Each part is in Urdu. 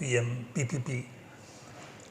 PPP,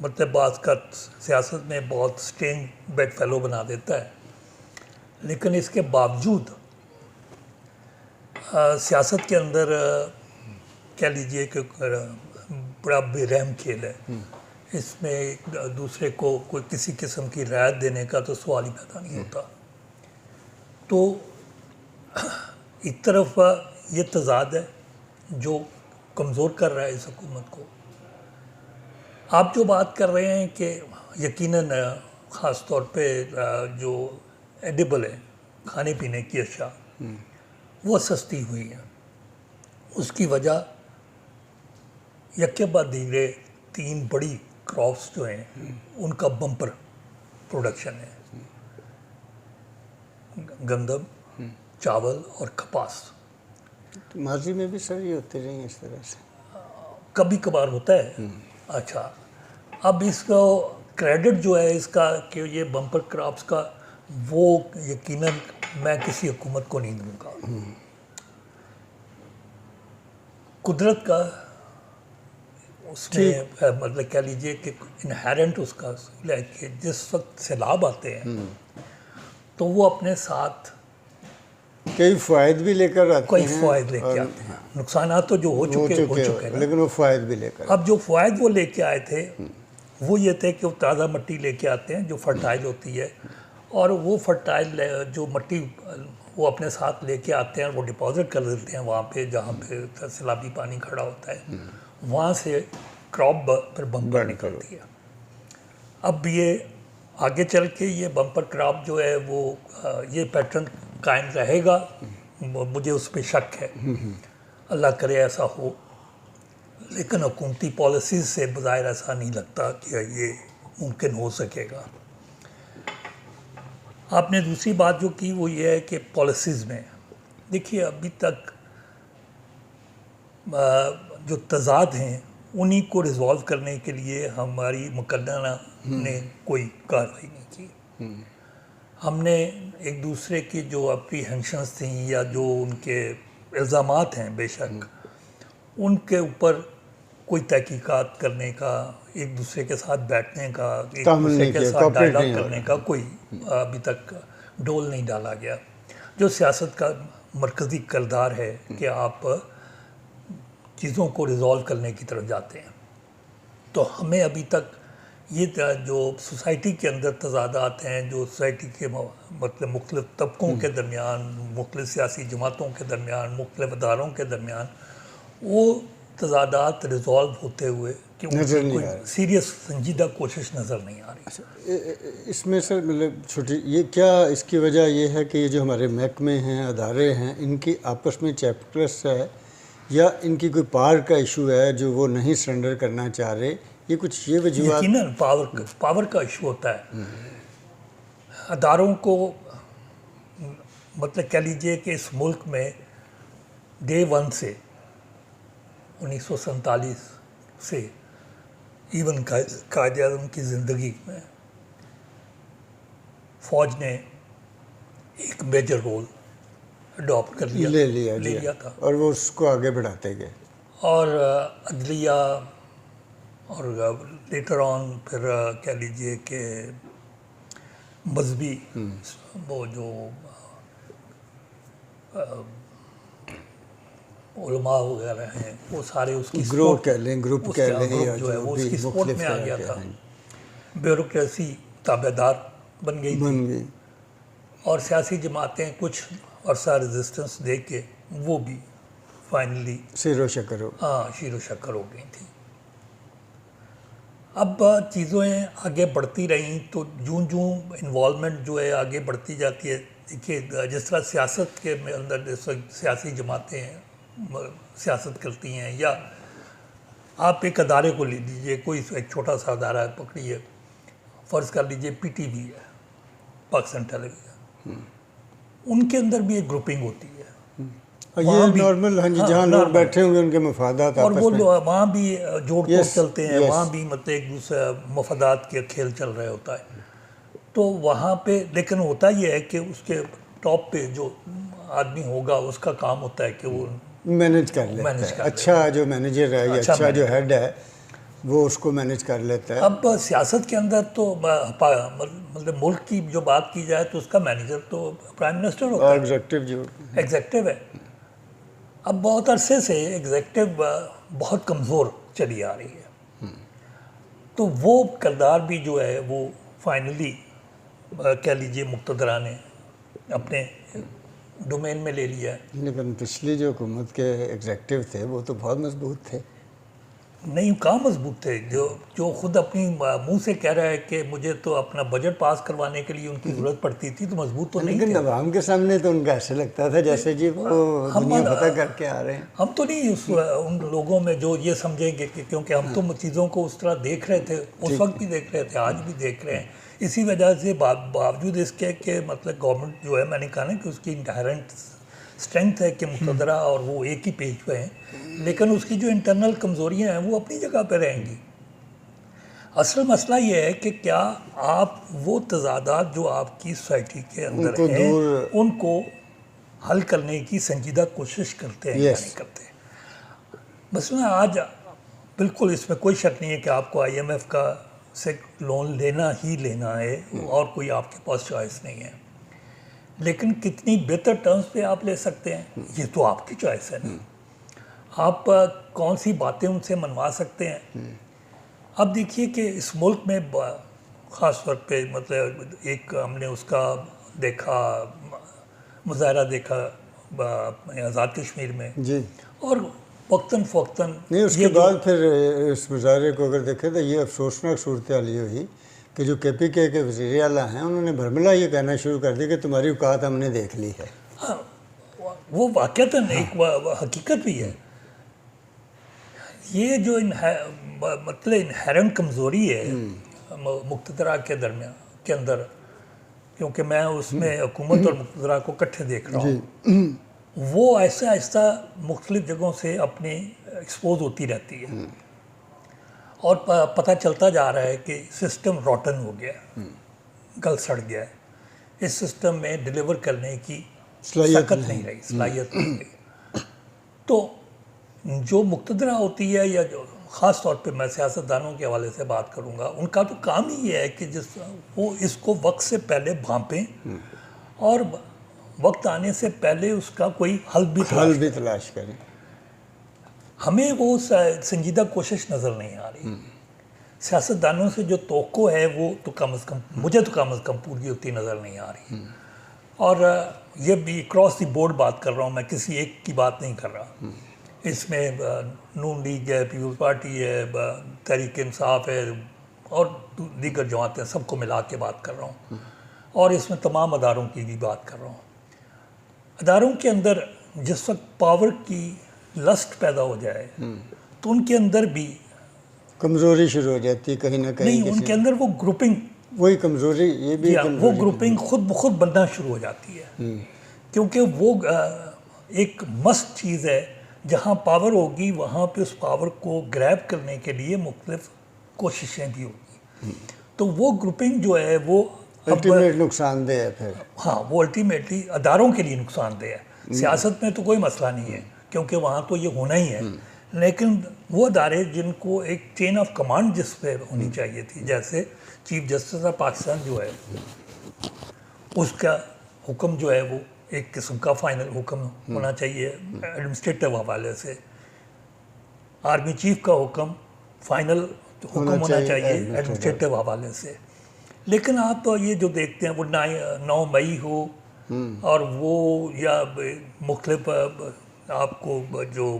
مطلب بعض کا سیاست میں بہت اسٹرینگ بیڈ فیلو بنا دیتا ہے، لیکن اس کے باوجود سیاست کے اندر کہہ لیجئے کہ بڑا بے رحم کھیل ہے. اس میں ایک دوسرے کو کوئی کسی قسم کی رعایت دینے کا تو سوال ہی پیدا نہیں ہوتا. تو ایک طرف یہ تضاد ہے جو کمزور کر رہا ہے اس حکومت کو. آپ جو بات کر رہے ہیں کہ یقیناً خاص طور پہ جو ایڈیبل ہے، کھانے پینے کی اشیاء، وہ سستی ہوئی ہیں. اس کی وجہ یکے بعد دیگرے 3 بڑی کراپس جو ہیں ان کا بمپر پروڈکشن ہے: گندم، چاول اور کپاس. ماضی میں بھی سر یہ ہوتے رہے ہیں اس طرح سے؟ کبھی کبھار ہوتا ہے. اچھا، اب اس کو کریڈٹ جو ہے اس کا کہ یہ بمپر کراپس کا، وہ یقیناً میں کسی حکومت کو نہیں دوں گا. قدرت کا اس میں مطلب کہہ لیجئے کہ انہیرنٹ اس کا ہے کہ جس وقت سیلاب آتے ہیں تو وہ اپنے ساتھ کئی فوائد بھی لے کر آتے ہیں. کئی فوائد لے کے آتے ہیں. نقصانات تو جو ہو چکے ہیں، لیکن وہ فوائد بھی لے کر. اب جو فوائد وہ لے کے آئے تھے وہ یہ تھے کہ وہ تازہ مٹی لے کے آتے ہیں جو فرٹائل ہوتی ہے، اور وہ فرٹائل جو مٹی وہ اپنے ساتھ لے کے آتے ہیں اور وہ ڈپازٹ کر دیتے ہیں وہاں پہ جہاں پہ سیلابی پانی کھڑا ہوتا ہے. وہاں سے کراپ پھر بمپر نکلتی ہے. اب یہ آگے چل کے یہ بمپر کراپ جو ہے وہ یہ پیٹرن قائم رہے گا، مجھے اس پہ شک ہے. اللہ کرے ایسا ہو، لیکن حکومتی پالیسیز سے بظاہر ایسا نہیں لگتا کہ یہ ممکن ہو سکے گا. آپ نے دوسری بات جو کی وہ یہ ہے کہ پالیسیز میں دیکھیے ابھی تک جو تضاد ہیں انہی کو ریزالو کرنے کے لیے ہماری مقننہ نے کوئی کارروائی نہیں کی. ہم نے ایک دوسرے کی جو اپریہنشنز تھیں یا جو ان کے الزامات ہیں بے شک ان کے اوپر کوئی تحقیقات کرنے کا، ایک دوسرے کے ساتھ بیٹھنے کا، ایک دوسرے کے ساتھ ڈائلاگ کرنے کا کوئی ابھی تک ڈول نہیں ڈالا گیا. جو سیاست کا مرکزی کردار ہے کہ آپ چیزوں کو ریزالو کرنے کی طرف جاتے ہیں. تو ہمیں ابھی تک یہ جو سوسائٹی کے اندر تضادات ہیں، جو سوسائٹی کے مطلب مختلف طبقوں کے درمیان، مختلف سیاسی جماعتوں کے درمیان، مختلف اداروں کے درمیان، وہ تضادات ریزالو ہوتے ہوئے کہ کوئی سیریس سنجیدہ کوشش نظر نہیں آ رہی. اس میں سر مطلب چھوٹی یہ کیا اس کی وجہ یہ ہے کہ یہ جو ہمارے محکمے ہیں، ادارے ہیں، ان کی آپس میں چیپٹرس ہے یا ان کی کوئی پاور کا ایشو ہے جو وہ نہیں سرنڈر کرنا چاہ رہے؟ یہ کچھ یہ وجوہات؟ یقیناً پاور کا ایشو ہوتا ہے. اداروں کو مطلب کہہ لیجئے کہ اس ملک میں ڈے 1 سے 1947 سے ایون قائد اعظم کی زندگی میں فوج نے ایک میجر رول اڈاپٹ کر لے لیا تھا، اور وہ اس کو آگے بڑھاتے گئے. اور عدلیہ اور لیٹر آن پھر کہہ لیجئے کہ مذہبی وہ جو علماء وغیرہ ہیں وہ سارے اس کی گروپ کہہ لیں جو ہے وہ اس کی سپورٹ میں آ گیا تھا. بیوروکریسی تابع دار بن گئی تھی اور سیاسی جماعتیں کچھ عرصہ ریزسٹنس دے کے وہ بھی فائنلی شیر و شکر ہو گئی تھی. اب چیزیں آگے بڑھتی رہیں تو جوں انوالومنٹ جو ہے آگے بڑھتی جاتی ہے. دیکھیے جس طرح سیاست کے اندر جس وقت سیاسی جماعتیں سیاست کرتی ہیں، یا آپ ایک ادارے کو لے لیجیے، کوئی ایک چھوٹا سا ادارہ پکڑیے، فرض کر لیجیے پی ٹی وی ہے، پاکستان ٹیلی ویژن، ان کے اندر بھی ایک گروپنگ ہوتی ہے. یہ نارمل جہاں لوگ بیٹھے ہوں گے ان کے مفادات اور وہ وہاں بھی جوڑ توڑ چلتے ہیں، وہاں بھی مطلب ایک دوسرے مفادات کے کھیل چل رہے ہوتا ہے. تو وہاں پہ لیکن ہوتا یہ ہے کہ اس کے ٹاپ پہ جو آدمی ہوگا اس کا کام ہوتا ہے کہ وہ مینج کر لیتا ہے. اچھا جو مینیجر ہے یا اچھا جو ہیڈ ہے وہ اس کو مینیج کر لیتا ہے. اب سیاست کے اندر تو مطلب ملک کی جو بات کی جائے تو اس کا مینیجر تو پرائم منسٹر ہوتا ہے, ایگزیکٹو جو ایگزیکٹو ہے. اب بہت عرصے سے ایگزیکٹو بہت کمزور چلی آ رہی ہے, تو وہ کردار بھی جو ہے وہ فائنلی کہہ لیجیے مقتدرہ نے اپنے ڈومین میں لے لیا ہے. لیکن پچھلی جو حکومت کے ایگزیکٹو تھے وہ تو بہت مضبوط تھے. نہیں, کہاں مضبوط تھے, جو خود اپنی منہ سے کہہ رہا ہے کہ مجھے تو اپنا بجٹ پاس کروانے کے لیے ان کی ضرورت پڑتی تھی, تو مضبوط تو نہیں لیکن عوام کے سامنے تو ان کا ایسے لگتا تھا جیسے جی وہ دنیا فتح کر کے آ رہے ہیں. ہم تو نہیں ان لوگوں میں جو یہ سمجھیں گے کہ کیونکہ ہم تو چیزوں کو اس طرح دیکھ رہے تھے, اس وقت بھی دیکھ رہے تھے, آج بھی دیکھ رہے ہیں. اسی وجہ سے باوجود اس کے کہ مطلب گورنمنٹ جو ہے, میں نے کہا نا کہ اس کی انٹہرنٹ اسٹرینتھ ہے کہ مقتدرہ اور وہ ایک ہی پیج پہ ہیں, لیکن اس کی جو انٹرنل کمزوریاں ہیں وہ اپنی جگہ پہ رہیں گی. اصل مسئلہ یہ ہے کہ کیا آپ وہ تضادات جو آپ کی سوسائٹی کے اندر ہیں ان کو حل کرنے کی سنجیدہ کوشش کرتے ہیں یا نہیں کرتے. مثلا آج بالکل اس میں کوئی شک نہیں ہے کہ آپ کو آئی ایم ایف کا سے لون لینا ہی لینا ہے اور کوئی آپ کے پاس چوائس نہیں ہے, لیکن کتنی بہتر ٹرمز پہ آپ لے سکتے ہیں یہ تو آپ کی چوائس ہے نا. آپ کون سی باتیں ان سے منوا سکتے ہیں. اب دیکھیے کہ اس ملک میں خاص طور پہ مطلب ایک ہم نے اس کا دیکھا مظاہرہ دیکھا آزاد کشمیر میں جی, اور وقتاً فوقتاً نہیں اس کے بعد پھر اس مظاہرے کو اگر دیکھیں تو یہ افسوسناک صورتحال یہ ہوئی کہ جو کے پی کے وزیر اعلیٰ ہیں انہوں نے بھرملا یہ کہنا شروع کر دیا کہ تمہاری اوقات ہم نے دیکھ لی ہے. ہاں, وہ واقعتاً ایک حقیقت بھی ہے. یہ جو مطلب انہیرنٹ کمزوری ہے مقتدرہ کے درمیان کے اندر, کیونکہ میں اس میں حکومت اور مقتدرہ کو اکٹھے دیکھ رہا ہوں, وہ آہستہ آہستہ مختلف جگہوں سے اپنے ایکسپوز ہوتی رہتی ہے اور پتہ چلتا جا رہا ہے کہ سسٹم روٹن ہو گیا, گل سڑ گیا ہے. اس سسٹم میں ڈیلیور کرنے کی طاقت نہیں رہی, صلاحیت نہیں رہی. تو جو مقتدرہ ہوتی ہے یا جو خاص طور پہ میں سیاستدانوں کے حوالے سے بات کروں گا, ان کا تو کام ہی یہ ہے کہ وہ اس کو وقت سے پہلے بھانپیں اور وقت آنے سے پہلے اس کا کوئی حل بھی تلاش کریں. ہمیں وہ سنجیدہ کوشش نظر نہیں آ رہی. سیاستدانوں سے جو توقع ہے وہ تو کم از کم مجھے تو کم از کم پوری ہوتی نظر نہیں آ رہی. اور یہ بھی اکراس دی بورڈ بات کر رہا ہوں, میں کسی ایک کی بات نہیں کر رہا. اس میں نون لیگ ہے, پیپلز پارٹی ہے, تحریک انصاف ہے اور دیگر جماعتیں, سب کو ملا کے بات کر رہا ہوں. اور اس میں تمام اداروں کی بھی بات کر رہا ہوں. اداروں کے اندر جس وقت پاور کی لسٹ پیدا ہو جائے تو ان کے اندر بھی کمزوری شروع ہو جاتی ہے کہیں نہ کہیں. نہیں, ان کے اندر وہ گروپنگ, وہی کمزوری, یہ بھی وہ گروپنگ خود بخود بننا شروع ہو جاتی ہے, کیونکہ وہ ایک مست چیز ہے. جہاں پاور ہوگی وہاں پہ اس پاور کو گریب کرنے کے لیے مختلف کوششیں بھی ہوگی. تو وہ گروپنگ جو ہے وہ الٹیمیٹ نقصان دہ ہے پھر. ہاں, وہ الٹیمیٹلی اداروں کے لیے نقصان دہ ہے. سیاست میں تو کوئی مسئلہ نہیں ہے کیونکہ وہاں تو یہ ہونا ہی ہے, لیکن وہ ادارے جن کو ایک چین آف کمانڈ جس پہ ہونی چاہیے تھی, جیسے چیف جسٹس آف پاکستان جو ہے اس کا حکم جو ہے وہ ایک قسم کا فائنل حکم ہونا چاہیے ایڈمنسٹریٹو حوالے سے. آرمی چیف کا حکم فائنل حکم ہونا چاہیے ایڈمنسٹریٹو حوالے سے. لیکن آپ یہ جو دیکھتے ہیں وہ 9 مئی ہو اور وہ یا مختلف آپ کو جو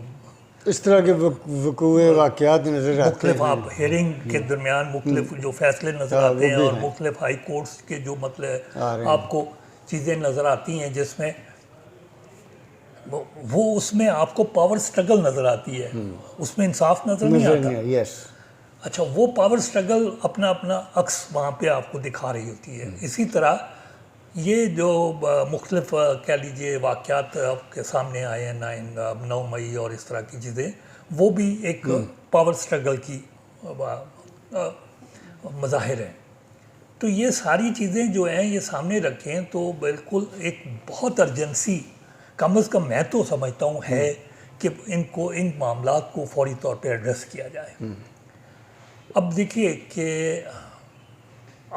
اس طرح کے وقوع واقعات نظر آتے مختلف آپ ہیئرنگ کے درمیان مختلف جو فیصلے نظر آتے ہیں اور مختلف ہائی کورٹس کے جو مطلب آپ کو چیزیں نظر آتی ہیں جس میں وہ اس میں آپ کو پاور سٹرگل نظر آتی ہے, اس میں انصاف نظر نہیں آتا. اچھا, وہ پاور سٹرگل اپنا اپنا عکس وہاں پہ آپ کو دکھا رہی ہوتی ہے. اسی طرح یہ جو مختلف کہہ لیجیے واقعات آپ کے سامنے آئے ہیں 9 مئی اور اس طرح کی چیزیں, وہ بھی ایک پاور سٹرگل کی مظاہر ہیں. تو یہ ساری چیزیں جو ہیں یہ سامنے رکھیں تو بالکل ایک بہت ارجنسی کم از کم میں تو سمجھتا ہوں ہے کہ ان معاملات کو فوری طور پہ ایڈریس کیا جائے. اب دیکھیے کہ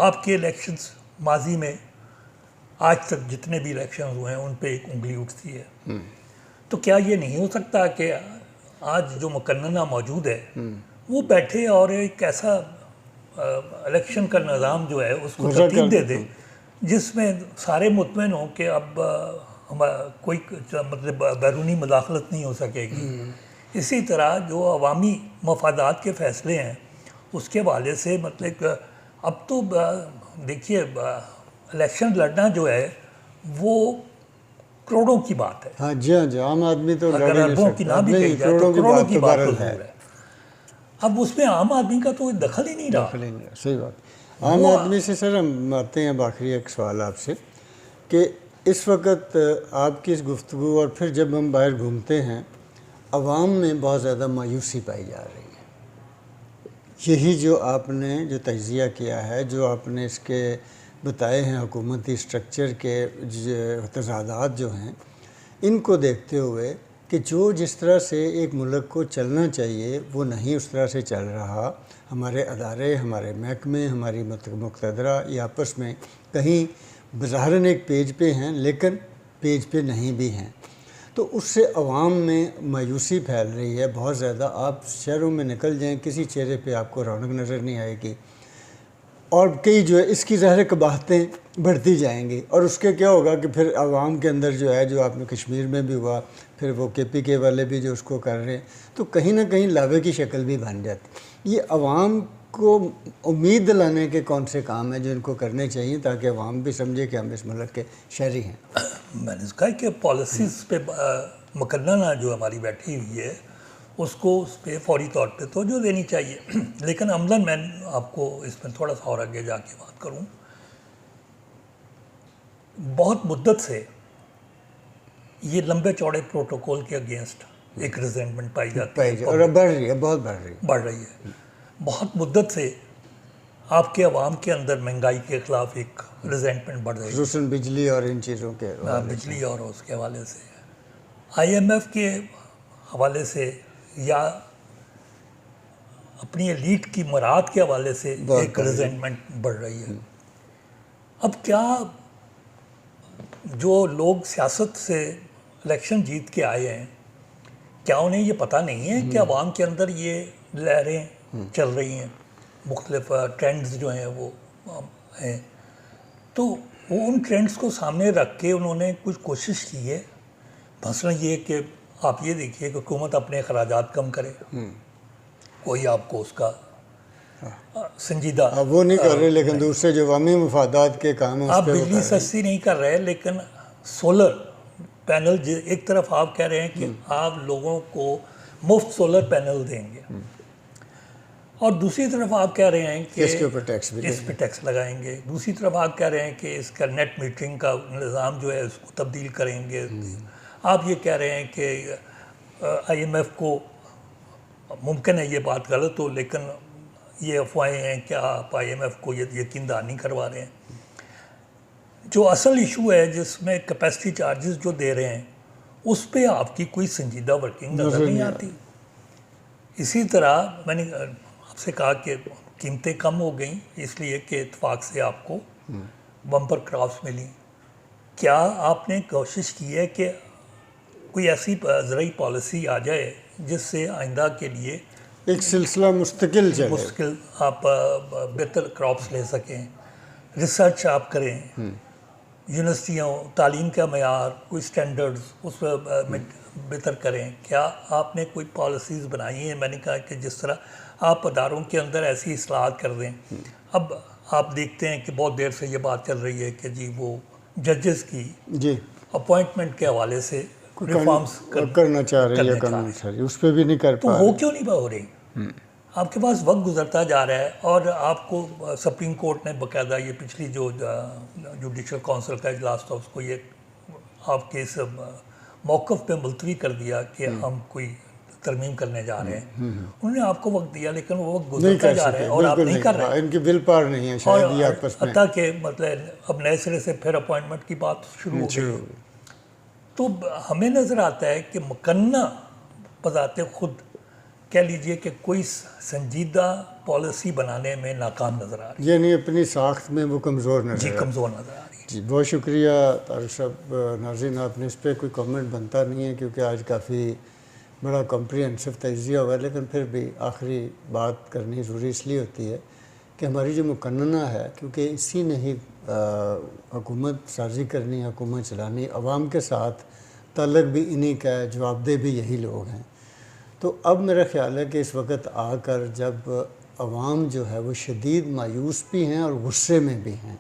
آپ کے الیکشنز ماضی میں آج تک جتنے بھی الیکشنز ہوئے ہیں ان پہ ایک انگلی اٹھتی ہے، تو کیا یہ نہیں ہو سکتا کہ آج جو مقننہ موجود ہے وہ بیٹھے اور ایک ایسا الیکشن کا نظام جو ہے اس کو ترتیب دے دے جس میں سارے مطمئن ہوں کہ اب کوئی مطلب بیرونی مداخلت نہیں ہو سکے گی. اسی طرح جو عوامی مفادات کے فیصلے ہیں اس کے حوالے سے مطلب اب تو دیکھیے الیکشن لڑنا جو ہے وہ کروڑوں کی بات ہے. ہاں جی عام آدمی تو لڑ اگر نہیں اربوں کی سکتا. نہ بھی نہیں، کہی جائے تو کروڑوں کی بات تو ہے. ضرور ہے. اب اس میں عام آدمی کا تو دخل ہی نہیں رہا. صحیح بات. عام آدمی سے سر ہم آتے ہیں آخری ایک سوال آپ سے کہ اس وقت آپ کی اس گفتگو اور پھر جب ہم باہر گھومتے ہیں عوام میں بہت زیادہ مایوسی پائی جا رہی ہے. یہی جو آپ نے جو تجزیہ کیا ہے، جو آپ نے اس کے بتائے ہیں حکومتی اسٹرکچر کے تضادات جو ہیں، ان کو دیکھتے ہوئے کہ جو جس طرح سے ایک ملک کو چلنا چاہیے وہ نہیں اس طرح سے چل رہا. ہمارے ادارے، ہمارے محکمے، ہماری مقتدرہ یہ آپس میں کہیں بظاہراً ایک پیج پہ ہیں لیکن پیج پہ نہیں بھی ہیں. تو اس سے عوام میں مایوسی پھیل رہی ہے بہت زیادہ. آپ شہروں میں نکل جائیں، کسی چہرے پہ آپ کو رونق نظر نہیں آئے گی. اور کئی جو ہے اس کی ظاہر قباحتیں بڑھتی جائیں گی اور اس کے کیا ہوگا کہ پھر عوام کے اندر جو ہے جو آپ نے کشمیر میں بھی ہوا، پھر وہ کے پی کے والے بھی جو اس کو کر رہے ہیں، تو کہیں نہ کہیں لاوے کی شکل بھی بن جاتی. یہ عوام کو امید دلانے کے کون سے کام ہیں جو ان کو کرنے چاہیے تاکہ عوام بھی سمجھے کہ ہم اس ملک کے شہری ہیں؟ میں نے کہا کہ پالیسیز پہ مقننہ جو ہماری بیٹھی ہوئی ہے اس کو اس پہ فوری طور پہ توجہ دینی چاہیے. لیکن عملاً میں آپ کو اس میں تھوڑا سا اور آگے جا کے بات کروں. بہت مدت سے یہ لمبے چوڑے پروٹوکول کے اگینسٹ ایک ریزنٹمنٹ پائی جاتی ہے اور اب بڑھ رہی ہے، بہت بڑھ رہی ہے. بہت مدت سے آپ کے عوام کے اندر مہنگائی کے خلاف ایک ریزنٹمنٹ بڑھ رہی ہے، خصوصاً بجلی اور ان چیزوں کے بجلی اور اس کے حوالے سے، آئی ایم ایف کے حوالے سے یا اپنی ایلیٹ کی مراد کے حوالے سے ایک ریزنٹمنٹ بڑھ رہی ہے. اب کیا جو لوگ سیاست سے الیکشن جیت کے آئے ہیں کیا انہیں یہ پتہ نہیں ہے کہ عوام کے اندر یہ لہریں چل رہی ہیں، مختلف ٹرینڈز جو ہیں وہ ہیں؟ تو وہ ان ٹرینڈز کو سامنے رکھ کے انہوں نے کچھ کوشش کی ہے. مثلا یہ کہ آپ یہ دیکھیے کہ حکومت اپنے اخراجات کم کرے، کوئی آپ کو اس کا سنجیدہ وہ نہیں کر رہے، لیکن دوسرے جو عوامی مفادات کے کام ہیں آپ بجلی سستی نہیں کر رہے لیکن سولر پینل ایک طرف آپ کہہ رہے ہیں کہ آپ لوگوں کو مفت سولر پینل دیں گے اور دوسری طرف آپ کہہ رہے ہیں کہ اس کے اوپر اس پہ ٹیکس لگائیں گے. دوسری طرف آپ کہہ رہے ہیں کہ اس کا نیٹ میٹرنگ کا نظام جو ہے اس کو تبدیل کریں گے. آپ یہ کہہ رہے ہیں کہ آئی ایم ایف کو ممکن ہے یہ بات غلط ہو لیکن یہ افواہیں ہیں کہ آپ آئی ایم ایف کو یہ یقین دہانی کروا رہے ہیں. جو اصل ایشو ہے جس میں کیپیسٹی چارجز جو دے رہے ہیں اس پہ آپ کی کوئی سنجیدہ ورکنگ نظر نہیں آتی. اسی طرح میں نے آپ سے کہا کہ قیمتیں کم ہو گئیں اس لیے کہ اتفاق سے آپ کو بمپر کراپس ملی. کیا آپ نے کوشش کی ہے کہ کوئی ایسی زرعی پالیسی آ جائے جس سے آئندہ کے لیے ایک سلسلہ مستقل چلے، آپ بہتر کراپس لے سکیں، ریسرچ آپ کریں، یونیورسٹیوں تعلیم کا معیار کوئی سٹینڈرڈز اس میں بہتر کریں؟ کیا آپ نے کوئی پالیسیز بنائی ہیں؟ میں نے کہا کہ جس طرح آپ اداروں کے اندر ایسی اصلاحات کر دیں. اب آپ دیکھتے ہیں کہ بہت دیر سے یہ بات چل رہی ہے کہ جی وہ ججز کی اپوائنٹمنٹ کے حوالے سے ریفارمز کرنا چاہ رہی ہے قانون سازی، اس پہ بھی نہیں کر پا رہے. تو وہ کیوں نہیں ہو رہی؟ آپ کے پاس وقت گزرتا جا رہا ہے اور آپ کو سپریم کورٹ نے باقاعدہ یہ پچھلی جو جوڈیشل کونسل کا اجلاس تھا اس کو یہ آپ کے اس موقف پہ ملتوی کر دیا کہ ہم کوئی ترمیم کرنے جا رہے ہیں. انہوں نے آپ کو وقت دیا لیکن وہ وقت گزرتا جا رہا ہے اور آپ نہیں کر رہے. ان کی ول پاور نہیں ہے شاید یہ آپس میں، حتیٰ کہ مطلب اب نئے سرے سے پھر اپوائنٹمنٹ کی بات شروع ہو گئی. تو ہمیں نظر آتا ہے کہ مقننہ بذات خود کہہ لیجئے کہ کوئی سنجیدہ پالیسی بنانے میں ناکام نظر آ رہی یعنی اپنی ساخت میں وہ کمزور ہے. نظر جی آ رہا ہے. کمزور نظر آ رہی ہے. جی بہت شکریہ طارق صاحب. ناظرین آپ نے اس پہ کوئی کامنٹ بنتا نہیں ہے کیونکہ آج کافی بڑا کمپریہنسو تجزیہ ہوا ہے، لیکن پھر بھی آخری بات کرنی ضروری اس لیے ہوتی ہے کہ ہماری جو مقننہ ہے، کیونکہ اسی نے ہی حکومت سازی کرنی، حکومت چلانی، عوام کے ساتھ تعلق بھی انہی کا ہے، جواب دہ بھی یہی لوگ ہیں. تو اب میرا خیال ہے کہ اس وقت آ کر جب عوام جو ہے وہ شدید مایوس بھی ہیں اور غصے میں بھی ہیں.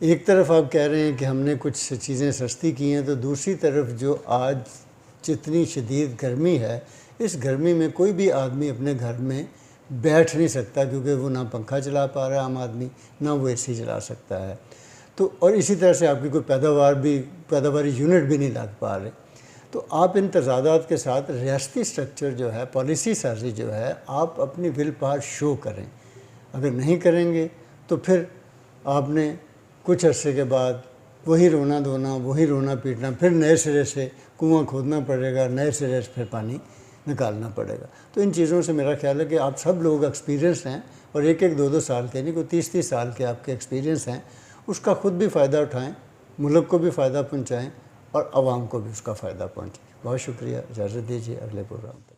ایک طرف آپ کہہ رہے ہیں کہ ہم نے کچھ چیزیں سستی کی ہیں، تو دوسری طرف جو آج جتنی شدید گرمی ہے، اس گرمی میں کوئی بھی آدمی اپنے گھر میں بیٹھ نہیں سکتا، کیونکہ وہ نہ پنکھا چلا پا رہا ہے عام آدمی، نہ وہ اے سی چلا سکتا ہے. تو اور اسی طرح سے آپ کی کوئی پیداواری یونٹ بھی نہیں لگ پا رہے. تو آپ ان تضادات کے ساتھ ریاستی سٹرکچر جو ہے، پالیسی سازی جو ہے، آپ اپنی ول پاور شو کریں. اگر نہیں کریں گے تو پھر آپ نے کچھ عرصے کے بعد وہی رونا دھونا، وہی رونا پیٹنا، پھر نئے سرے سے کنواں کھودنا پڑے گا، نئے سرے سے پھر پانی نکالنا پڑے گا. تو ان چیزوں سے میرا خیال ہے کہ آپ سب لوگ ایکسپیرینس ہیں، اور ایک ایک 2 سال کے نہیں، کوئی 30 سال کے آپ کے ایکسپیرینس ہیں، اس کا خود بھی فائدہ اٹھائیں، ملک کو بھی فائدہ پہنچائیں اور عوام کو بھی اس کا فائدہ پہنچے. بہت شکریہ. اجازت دیجیے اگلے پروگرام تک.